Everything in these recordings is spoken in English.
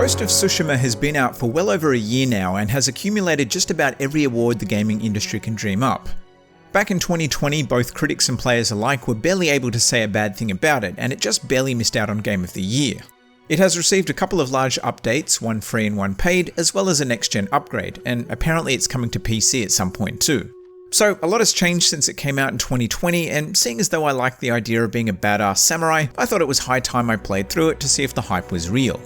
Ghost of Tsushima has been out for well over a year now and has accumulated just about every award the gaming industry can dream up. Back in 2020, both critics and players alike were barely able to say a bad thing about it, and it just barely missed out on Game of the Year. It has received a couple of large updates, one free and one paid, as well as a next-gen upgrade, and apparently it's coming to PC at some point too. So a lot has changed since it came out in 2020, and seeing as though I like the idea of being a badass samurai, I thought it was high time I played through it to see if the hype was real.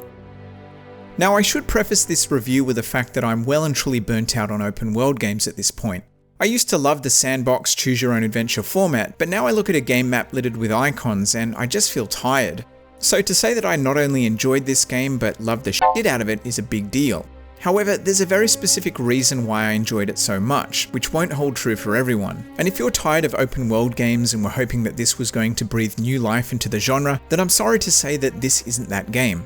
Now, I should preface this review with the fact that I'm well and truly burnt out on open world games at this point. I used to love the sandbox, choose your own adventure format, but now I look at a game map littered with icons and I just feel tired. So to say that I not only enjoyed this game but loved the shit out of it is a big deal. However, there's a very specific reason why I enjoyed it so much, which won't hold true for everyone. And if you're tired of open world games and were hoping that this was going to breathe new life into the genre, then I'm sorry to say that this isn't that game.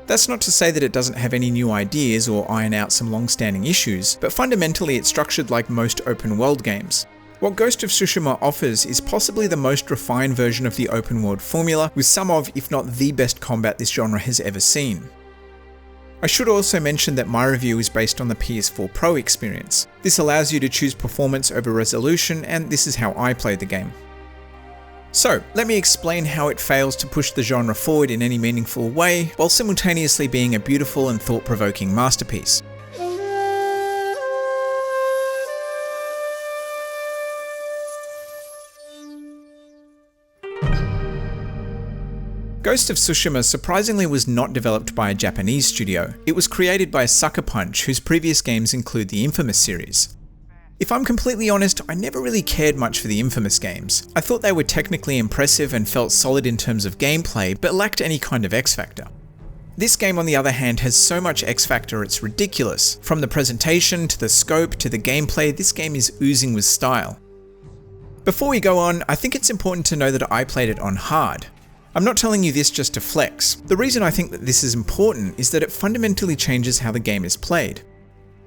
That's not to say that it doesn't have any new ideas or iron out some long-standing issues, but fundamentally it's structured like most open world games. What Ghost of Tsushima offers is possibly the most refined version of the open world formula, with some of, if not the best combat this genre has ever seen. I should also mention that my review is based on the PS4 Pro experience. This allows you to choose performance over resolution, and this is how I played the game. So, let me explain how it fails to push the genre forward in any meaningful way, while simultaneously being a beautiful and thought-provoking masterpiece. Ghost of Tsushima surprisingly was not developed by a Japanese studio. It was created by Sucker Punch, whose previous games include the Infamous series. If I'm completely honest, I never really cared much for the Infamous games. I thought they were technically impressive and felt solid in terms of gameplay, but lacked any kind of X-factor. This game, on the other hand, has so much X-factor it's ridiculous. From the presentation, to the scope, to the gameplay, this game is oozing with style. Before we go on, I think it's important to know that I played it on hard. I'm not telling you this just to flex. The reason I think that this is important is that it fundamentally changes how the game is played.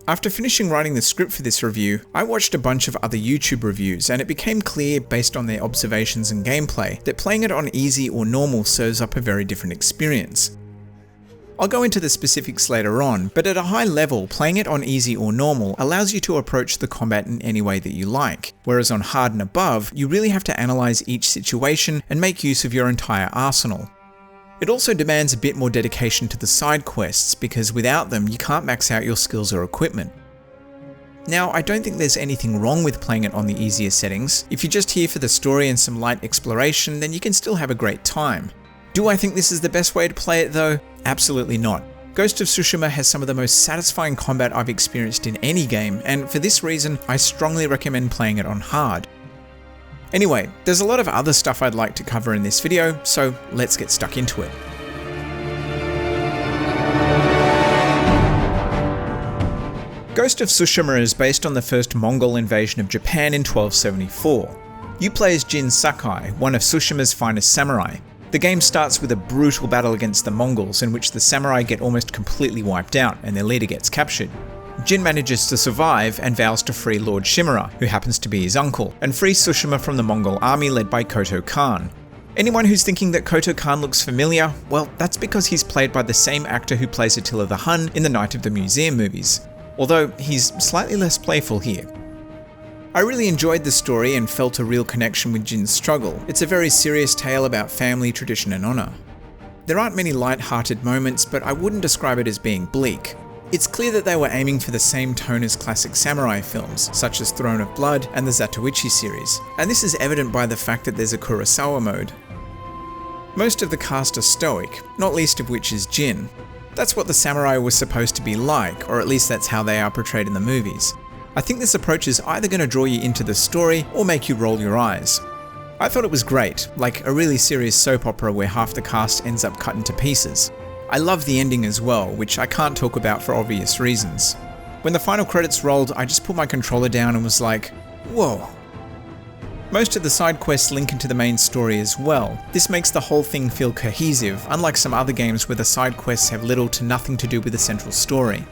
After finishing writing the script for this review, I watched a bunch of other YouTube reviews, and it became clear based on their observations and gameplay that playing it on easy or normal serves up a very different experience. I'll go into the specifics later on, but at a high level, playing it on easy or normal allows you to approach the combat in any way that you like, whereas on hard and above, you really have to analyze each situation and make use of your entire arsenal. It also demands a bit more dedication to the side quests, because without them, you can't max out your skills or equipment. Now, I don't think there's anything wrong with playing it on the easier settings. If you're just here for the story and some light exploration, then you can still have a great time. Do I think this is the best way to play it though? Absolutely not. Ghost of Tsushima has some of the most satisfying combat I've experienced in any game, and for this reason, I strongly recommend playing it on hard. Anyway, there's a lot of other stuff I'd like to cover in this video, so let's get stuck into it. Ghost of Tsushima is based on the first Mongol invasion of Japan in 1274. You play as Jin Sakai, one of Tsushima's finest samurai. The game starts with a brutal battle against the Mongols, in which the samurai get almost completely wiped out and their leader gets captured. Jin manages to survive and vows to free Lord Shimura, who happens to be his uncle, and free Tsushima from the Mongol army led by Koto Khan. Anyone who's thinking that Koto Khan looks familiar, well, that's because he's played by the same actor who plays Attila the Hun in the Night of the Museum movies, although he's slightly less playful here. I really enjoyed the story and felt a real connection with Jin's struggle. It's a very serious tale about family, tradition and honour. There aren't many light-hearted moments, but I wouldn't describe it as being bleak. It's clear that they were aiming for the same tone as classic samurai films, such as Throne of Blood and the Zatoichi series, and this is evident by the fact that there's a Kurosawa mode. Most of the cast are stoic, not least of which is Jin. That's what the samurai was supposed to be like, or at least that's how they are portrayed in the movies. I think this approach is either going to draw you into the story or make you roll your eyes. I thought it was great, like a really serious soap opera where half the cast ends up cut into pieces. I love the ending as well, which I can't talk about for obvious reasons. When the final credits rolled, I just put my controller down and was like, whoa. Most of the side quests link into the main story as well. This makes the whole thing feel cohesive, unlike some other games where the side quests have little to nothing to do with the central story.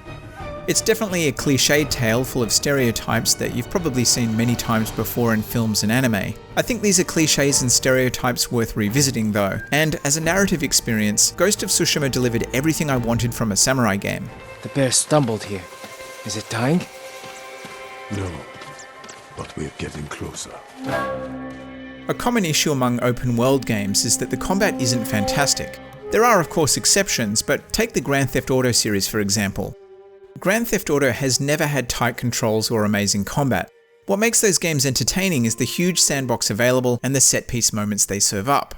It's definitely a cliched tale full of stereotypes that you've probably seen many times before in films and anime. I think these are cliches and stereotypes worth revisiting though, and as a narrative experience, Ghost of Tsushima delivered everything I wanted from a samurai game. The bear stumbled here. Is it dying? No, but we're getting closer. A common issue among open world games is that the combat isn't fantastic. There are of course exceptions, but take the Grand Theft Auto series for example. Grand Theft Auto has never had tight controls or amazing combat. What makes those games entertaining is the huge sandbox available and the set-piece moments they serve up.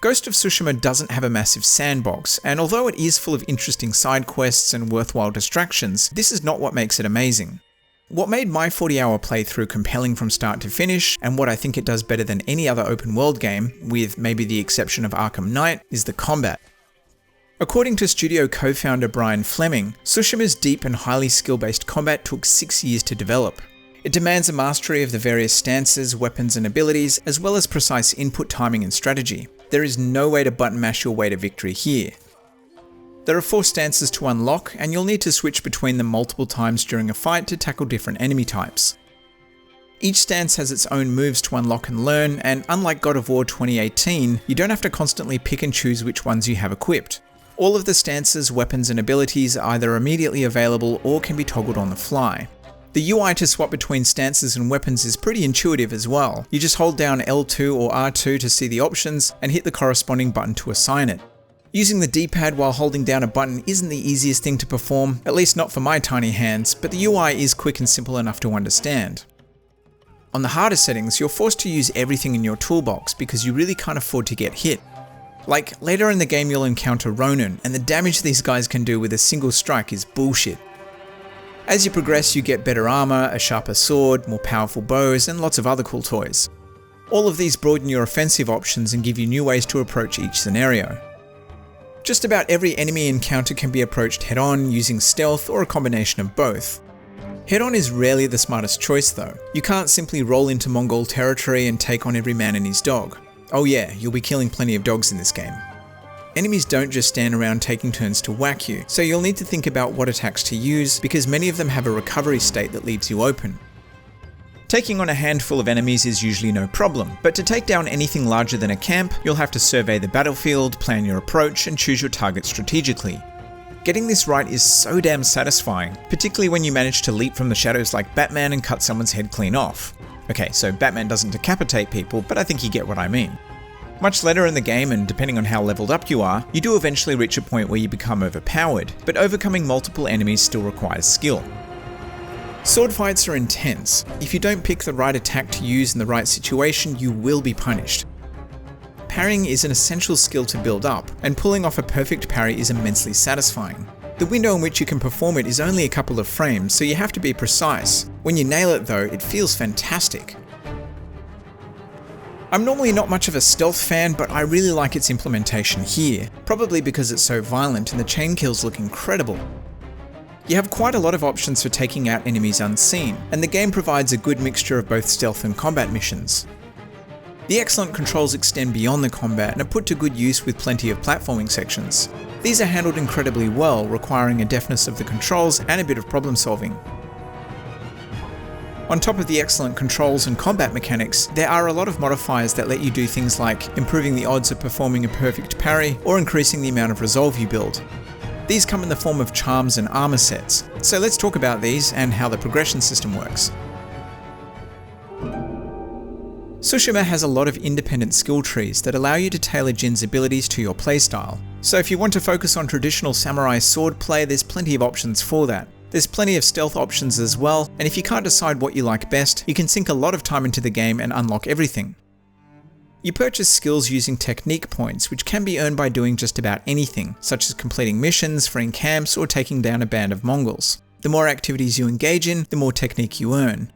Ghost of Tsushima doesn't have a massive sandbox, and although it is full of interesting side quests and worthwhile distractions, this is not what makes it amazing. What made my 40-hour playthrough compelling from start to finish, and what I think it does better than any other open world game, with maybe the exception of Arkham Knight, is the combat. According to studio co-founder Brian Fleming, Tsushima's deep and highly skill-based combat took 6 years to develop. It demands a mastery of the various stances, weapons and abilities, as well as precise input timing and strategy. There is no way to button mash your way to victory here. There are 4 stances to unlock, and you'll need to switch between them multiple times during a fight to tackle different enemy types. Each stance has its own moves to unlock and learn, and unlike God of War 2018, you don't have to constantly pick and choose which ones you have equipped. All of the stances, weapons and abilities are either immediately available or can be toggled on the fly. The UI to swap between stances and weapons is pretty intuitive as well. You just hold down L2 or R2 to see the options and hit the corresponding button to assign it. Using the D-pad while holding down a button isn't the easiest thing to perform, at least not for my tiny hands, but the UI is quick and simple enough to understand. On the harder settings, you're forced to use everything in your toolbox because you really can't afford to get hit. Like, later in the game you'll encounter Ronin, and the damage these guys can do with a single strike is bullshit. As you progress you get better armor, a sharper sword, more powerful bows, and lots of other cool toys. All of these broaden your offensive options and give you new ways to approach each scenario. Just about every enemy encounter can be approached head-on, using stealth or a combination of both. Head-on is rarely the smartest choice though. You can't simply roll into Mongol territory and take on every man and his dog. Oh yeah, you'll be killing plenty of dogs in this game. Enemies don't just stand around taking turns to whack you, so you'll need to think about what attacks to use because many of them have a recovery state that leaves you open. Taking on a handful of enemies is usually no problem, but to take down anything larger than a camp, you'll have to survey the battlefield, plan your approach, and choose your target strategically. Getting this right is so damn satisfying, particularly when you manage to leap from the shadows like Batman and cut someone's head clean off. Okay, so Batman doesn't decapitate people, but I think you get what I mean. Much later in the game, and depending on how leveled up you are, you do eventually reach a point where you become overpowered, but overcoming multiple enemies still requires skill. Sword fights are intense. If you don't pick the right attack to use in the right situation, you will be punished. Parrying is an essential skill to build up, and pulling off a perfect parry is immensely satisfying. The window in which you can perform it is only a couple of frames, so you have to be precise. When you nail it though, it feels fantastic. I'm normally not much of a stealth fan, but I really like its implementation here, probably because it's so violent and the chain kills look incredible. You have quite a lot of options for taking out enemies unseen, and the game provides a good mixture of both stealth and combat missions. The excellent controls extend beyond the combat and are put to good use with plenty of platforming sections. These are handled incredibly well, requiring a deftness of the controls and a bit of problem solving. On top of the excellent controls and combat mechanics, there are a lot of modifiers that let you do things like improving the odds of performing a perfect parry or increasing the amount of resolve you build. These come in the form of charms and armor sets, so let's talk about these and how the progression system works. Tsushima has a lot of independent skill trees that allow you to tailor Jin's abilities to your playstyle. So if you want to focus on traditional samurai sword play, there's plenty of options for that. There's plenty of stealth options as well, and if you can't decide what you like best, you can sink a lot of time into the game and unlock everything. You purchase skills using technique points, which can be earned by doing just about anything, such as completing missions, freeing camps, or taking down a band of Mongols. The more activities you engage in, the more technique you earn.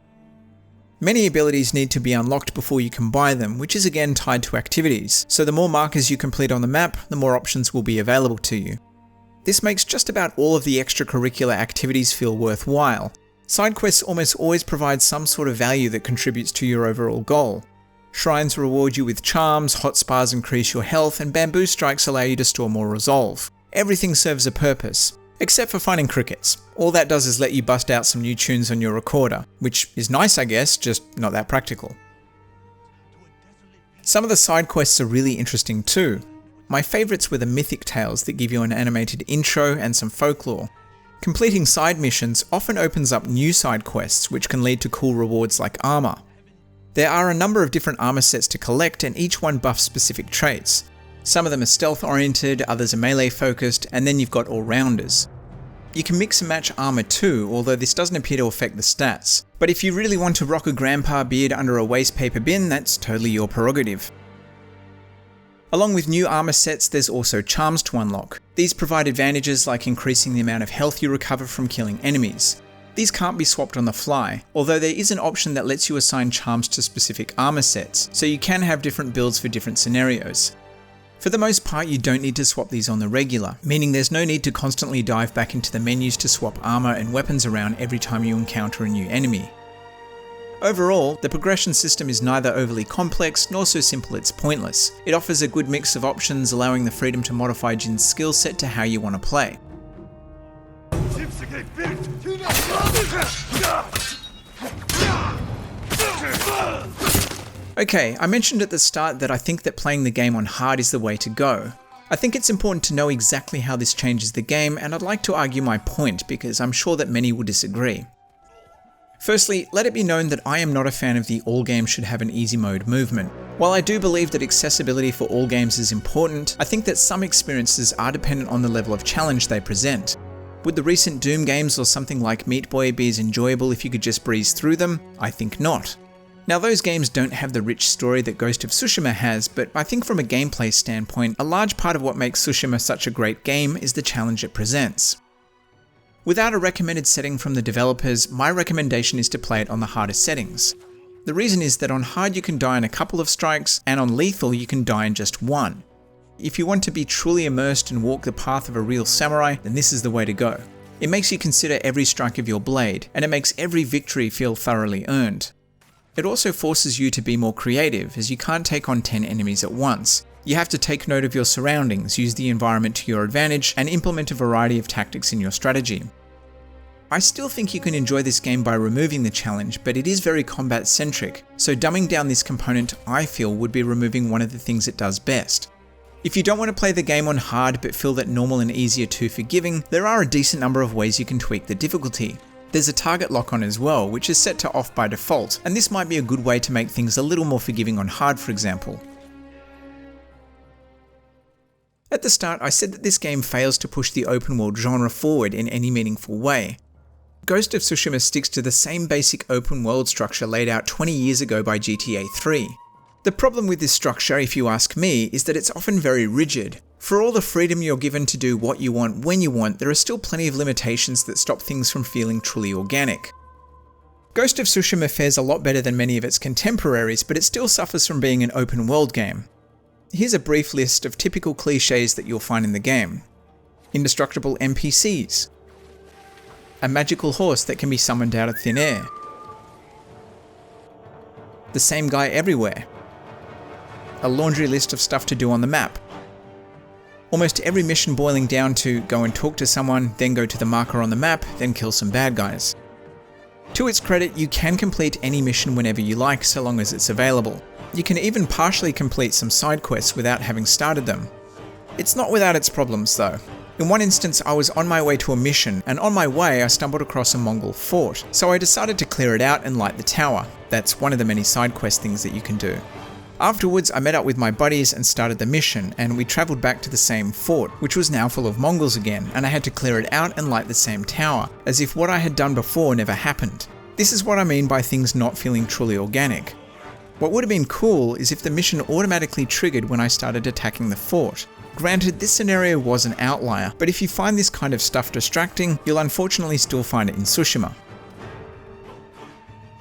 Many abilities need to be unlocked before you can buy them, which is again tied to activities, so the more markers you complete on the map, the more options will be available to you. This makes just about all of the extracurricular activities feel worthwhile. Side quests almost always provide some sort of value that contributes to your overall goal. Shrines reward you with charms, hot spas increase your health, and bamboo strikes allow you to store more resolve. Everything serves a purpose. Except for finding crickets. All that does is let you bust out some new tunes on your recorder, which is nice I guess, just not that practical. Some of the side quests are really interesting too. My favourites were the mythic tales that give you an animated intro and some folklore. Completing side missions often opens up new side quests which can lead to cool rewards like armour. There are a number of different armour sets to collect and each one buffs specific traits. Some of them are stealth oriented, others are melee focused, and then you've got all-rounders. You can mix and match armour too, although this doesn't appear to affect the stats. But if you really want to rock a grandpa beard under a waste paper bin, that's totally your prerogative. Along with new armour sets, there's also charms to unlock. These provide advantages like increasing the amount of health you recover from killing enemies. These can't be swapped on the fly, although there is an option that lets you assign charms to specific armour sets, so you can have different builds for different scenarios. For the most part, you don't need to swap these on the regular, meaning there's no need to constantly dive back into the menus to swap armour and weapons around every time you encounter a new enemy. Overall, the progression system is neither overly complex nor so simple it's pointless. It offers a good mix of options, allowing the freedom to modify Jin's skill set to how you want to play. Okay, I mentioned at the start that I think that playing the game on hard is the way to go. I think it's important to know exactly how this changes the game, and I'd like to argue my point because I'm sure that many will disagree. Firstly, let it be known that I am not a fan of the all games should have an easy mode movement. While I do believe that accessibility for all games is important, I think that some experiences are dependent on the level of challenge they present. Would the recent Doom games or something like Meat Boy be as enjoyable if you could just breeze through them? I think not. Now those games don't have the rich story that Ghost of Tsushima has, but I think from a gameplay standpoint, a large part of what makes Tsushima such a great game is the challenge it presents. Without a recommended setting from the developers, my recommendation is to play it on the hardest settings. The reason is that on hard you can die in a couple of strikes, and on lethal you can die in just one. If you want to be truly immersed and walk the path of a real samurai, then this is the way to go. It makes you consider every strike of your blade, and it makes every victory feel thoroughly earned. It also forces you to be more creative, as you can't take on 10 enemies at once. You have to take note of your surroundings, use the environment to your advantage, and implement a variety of tactics in your strategy. I still think you can enjoy this game by removing the challenge, but it is very combat centric, so dumbing down this component I feel would be removing one of the things it does best. If you don't want to play the game on hard but feel that normal and easy are too forgiving, there are a decent number of ways you can tweak the difficulty. There's a target lock on as well, which is set to off by default, and this might be a good way to make things a little more forgiving on hard, for example. At the start, I said that this game fails to push the open world genre forward in any meaningful way. Ghost of Tsushima sticks to the same basic open world structure laid out 20 years ago by GTA 3. The problem with this structure, if you ask me, is that it's often very rigid. For all the freedom you're given to do what you want when you want, there are still plenty of limitations that stop things from feeling truly organic. Ghost of Tsushima fares a lot better than many of its contemporaries, but it still suffers from being an open world game. Here's a brief list of typical cliches that you'll find in the game. Indestructible NPCs. A magical horse that can be summoned out of thin air. The same guy everywhere. A laundry list of stuff to do on the map. Almost every mission boiling down to go and talk to someone, then go to the marker on the map, then kill some bad guys. To its credit, you can complete any mission whenever you like, so long as it's available. You can even partially complete some side quests without having started them. It's not without its problems though. In one instance, I was on my way to a mission, and on my way I stumbled across a Mongol fort, so I decided to clear it out and light the tower. That's one of the many side quest things that you can do. Afterwards, I met up with my buddies and started the mission, and we travelled back to the same fort, which was now full of Mongols again, and I had to clear it out and light the same tower, as if what I had done before never happened. This is what I mean by things not feeling truly organic. What would have been cool is if the mission automatically triggered when I started attacking the fort. Granted, this scenario was an outlier, but if you find this kind of stuff distracting, you'll unfortunately still find it in Tsushima.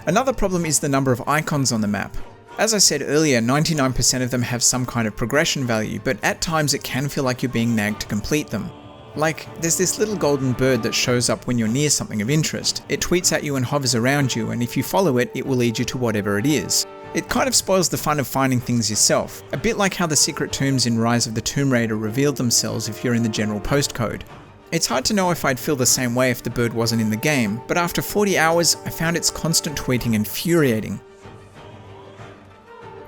Another problem is the number of icons on the map. As I said earlier, 99% of them have some kind of progression value, but at times it can feel like you're being nagged to complete them. Like, there's this little golden bird that shows up when you're near something of interest. It tweets at you and hovers around you, and if you follow it, it will lead you to whatever it is. It kind of spoils the fun of finding things yourself, a bit like how the secret tombs in Rise of the Tomb Raider revealed themselves if you're in the general postcode. It's hard to know if I'd feel the same way if the bird wasn't in the game, but after 40 hours, I found its constant tweeting infuriating.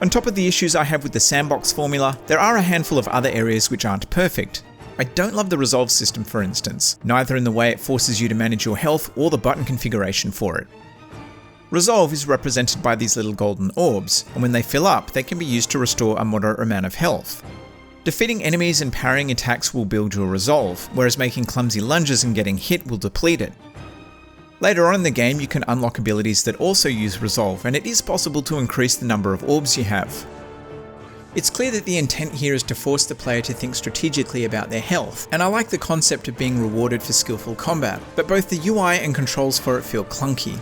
On top of the issues I have with the sandbox formula, there are a handful of other areas which aren't perfect. I don't love the resolve system, for instance, neither in the way it forces you to manage your health or the button configuration for it. Resolve is represented by these little golden orbs, and when they fill up, they can be used to restore a moderate amount of health. Defeating enemies and parrying attacks will build your resolve, whereas making clumsy lunges and getting hit will deplete it. Later on in the game, you can unlock abilities that also use resolve, and it is possible to increase the number of orbs you have. It's clear that the intent here is to force the player to think strategically about their health, and I like the concept of being rewarded for skillful combat, but both the UI and controls for it feel clunky.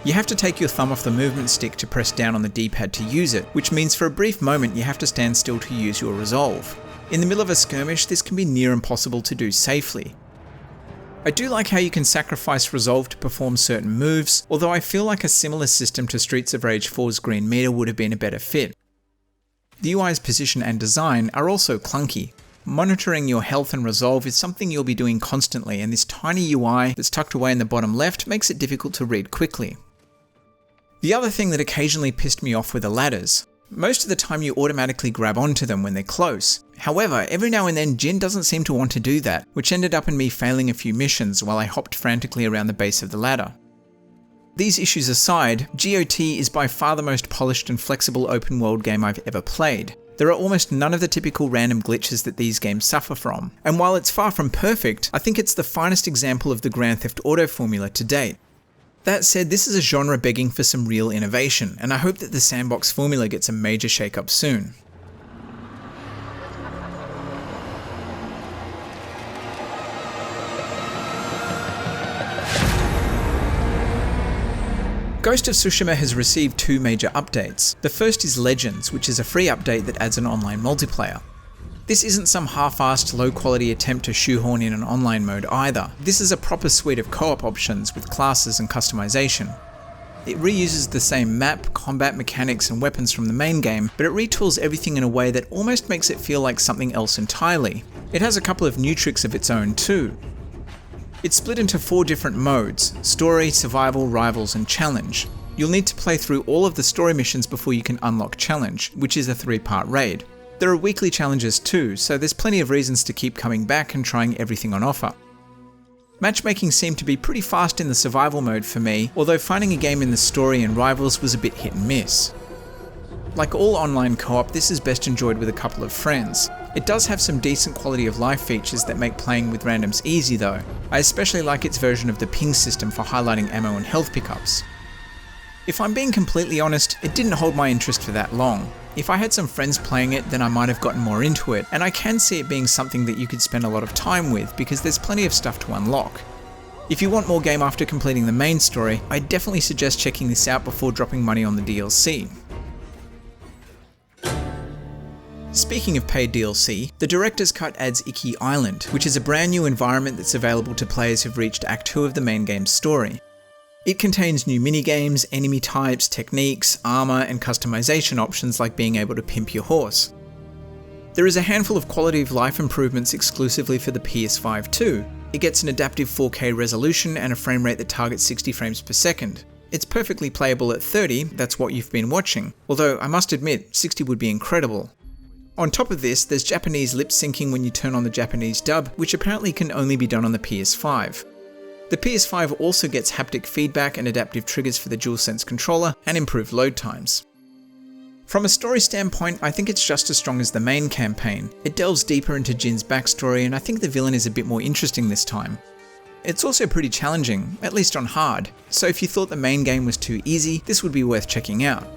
You have to take your thumb off the movement stick to press down on the D-pad to use it, which means for a brief moment you have to stand still to use your resolve. In the middle of a skirmish, this can be near impossible to do safely. I do like how you can sacrifice resolve to perform certain moves, although I feel like a similar system to Streets of Rage 4's green meter would have been a better fit. The UI's position and design are also clunky. Monitoring your health and resolve is something you'll be doing constantly, and this tiny UI that's tucked away in the bottom left makes it difficult to read quickly. The other thing that occasionally pissed me off were the ladders. Most of the time you automatically grab onto them when they're close. However, every now and then Jin doesn't seem to want to do that, which ended up in me failing a few missions while I hopped frantically around the base of the ladder. These issues aside, GOT is by far the most polished and flexible open world game I've ever played. There are almost none of the typical random glitches that these games suffer from, and while it's far from perfect, I think it's the finest example of the Grand Theft Auto formula to date. That said, this is a genre begging for some real innovation, and I hope that the sandbox formula gets a major shake-up soon. Ghost of Tsushima has received two major updates. The first is Legends, which is a free update that adds an online multiplayer. This isn't some half-assed, low-quality attempt to shoehorn in an online mode either. This is a proper suite of co-op options with classes and customization. It reuses the same map, combat mechanics and weapons from the main game, but it retools everything in a way that almost makes it feel like something else entirely. It has a couple of new tricks of its own too. It's split into 4 different modes: Story, Survival, Rivals and Challenge. You'll need to play through all of the story missions before you can unlock Challenge, which is a 3-part raid. There are weekly challenges too, so there's plenty of reasons to keep coming back and trying everything on offer. Matchmaking seemed to be pretty fast in the survival mode for me, although finding a game in the story and Rivals was a bit hit and miss. Like all online co-op, this is best enjoyed with a couple of friends. It does have some decent quality of life features that make playing with randoms easy though. I especially like its version of the ping system for highlighting ammo and health pickups. If I'm being completely honest, it didn't hold my interest for that long. If I had some friends playing it, then I might have gotten more into it, and I can see it being something that you could spend a lot of time with because there's plenty of stuff to unlock. If you want more game after completing the main story, I definitely suggest checking this out before dropping money on the DLC. Speaking of paid DLC, the Director's Cut adds Iki Island, which is a brand new environment that's available to players who've reached Act 2 of the main game's story. It contains new minigames, enemy types, techniques, armor, and customization options like being able to pimp your horse. There is a handful of quality of life improvements exclusively for the PS5 too. It gets an adaptive 4K resolution and a frame rate that targets 60 frames per second. It's perfectly playable at 30, that's what you've been watching, although I must admit, 60 would be incredible. On top of this, there's Japanese lip syncing when you turn on the Japanese dub, which apparently can only be done on the PS5. The PS5 also gets haptic feedback and adaptive triggers for the DualSense controller and improved load times. From a story standpoint, I think it's just as strong as the main campaign. It delves deeper into Jin's backstory, and I think the villain is a bit more interesting this time. It's also pretty challenging, at least on hard, so if you thought the main game was too easy, this would be worth checking out.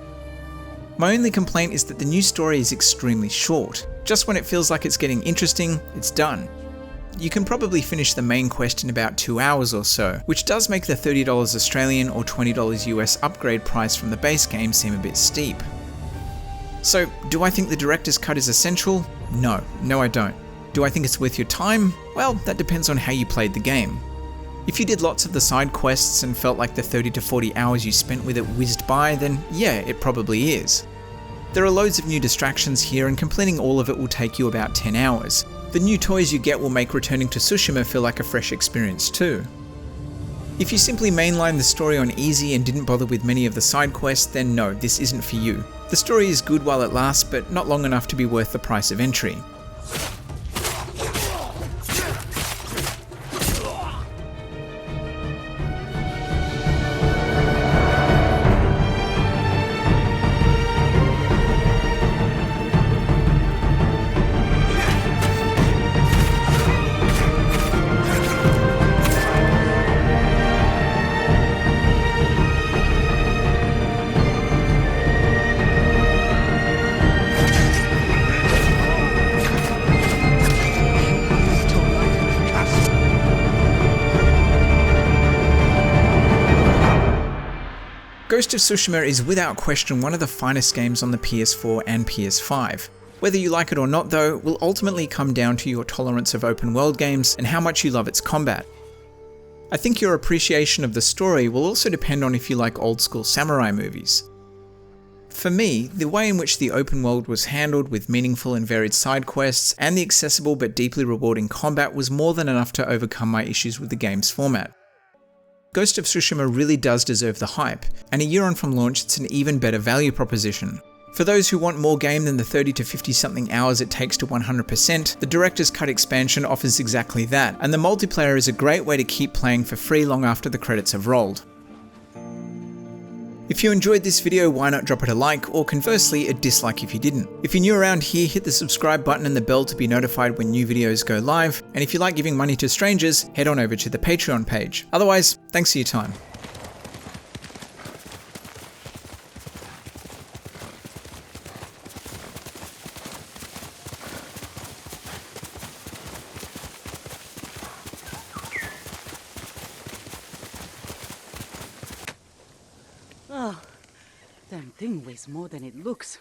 My only complaint is that the new story is extremely short. Just when it feels like it's getting interesting, it's done. You can probably finish the main quest in about 2 hours or so, which does make the $30 Australian or $20 US upgrade price from the base game seem a bit steep. So, do I think the Director's Cut is essential? No I don't. Do I think it's worth your time? Well, that depends on how you played the game. If you did lots of the side quests and felt like the 30 to 40 hours you spent with it whizzed by, then yeah, it probably is. There are loads of new distractions here and completing all of it will take you about 10 hours. The new toys you get will make returning to Tsushima feel like a fresh experience too. If you simply mainline the story on easy and didn't bother with many of the side quests, then no, this isn't for you. The story is good while it lasts, but not long enough to be worth the price of entry. Ghost of Tsushima is without question one of the finest games on the PS4 and PS5. Whether you like it or not though, will ultimately come down to your tolerance of open world games and how much you love its combat. I think your appreciation of the story will also depend on if you like old school samurai movies. For me, the way in which the open world was handled with meaningful and varied side quests and the accessible but deeply rewarding combat was more than enough to overcome my issues with the game's format. Ghost of Tsushima really does deserve the hype, and a year on from launch it's an even better value proposition. For those who want more game than the 30 to 50 something hours it takes to 100%, the Director's Cut expansion offers exactly that, and the multiplayer is a great way to keep playing for free long after the credits have rolled. If you enjoyed this video, why not drop it a like, or conversely, a dislike if you didn't. If you're new around here, hit the subscribe button and the bell to be notified when new videos go live, and if you like giving money to strangers, head on over to the Patreon page. Otherwise, thanks for your time. Oh, damn thing weighs more than it looks.